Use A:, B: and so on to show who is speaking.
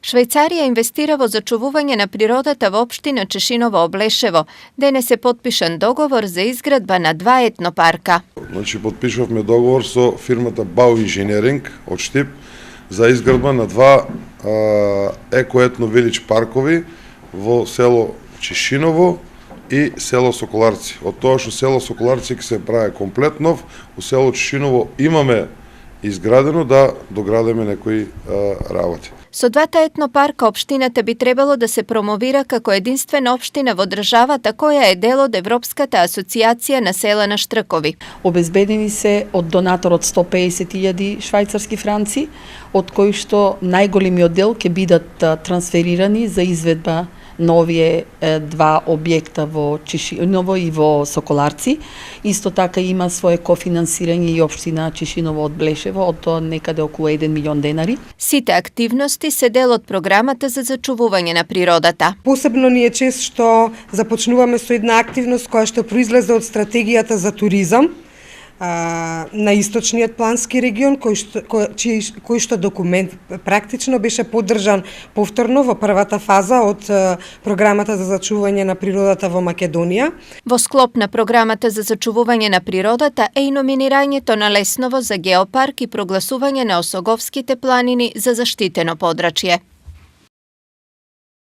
A: Швајцарија инвестира во зачувување на природата во општина Чешиново-Облешево, денес е подпишан договор за изградба на 2 етнопарка.
B: Значи, подпишувавме договор со фирмата Бау Инженеринг од Штип за изградба на 2 еко-етно вилидж паркови во село Чешиново и село Соколарци. Од тоа што село Соколарци ќе се прави комплет нов, у село Чешиново имаме изградено да доградиме некои работи.
A: Со 2 етнопарка општината би требало да се промовира како единствена општина во државата која е дел од Европската асоциација на села на штркови.
C: Обезбедени се од донатор од 150.000 швајцарски франци, од кои што најголемиот дел ќе бидат трансферирани за изведба на овие 2 објекта во Чешиново и во Соколарци. Исто така има свое кофинансирање и општина Чешиново од Блешево од некаде околу 1 милион денари.
A: Сите активности се дел од програмата за зачувување на природата.
D: Посебно ни е чест што започнуваме со една активност која што произлезе од стратегијата за туризам на источниот плански регион, кој што документ практично беше поддржан повторно во првата фаза од програмата за зачување на природата во Македонија.
A: Во склоп на програмата за зачувување на природата е и номинирањето на Лесново за геопарк и прогласување на Осоговските планини за заштитено подрачје.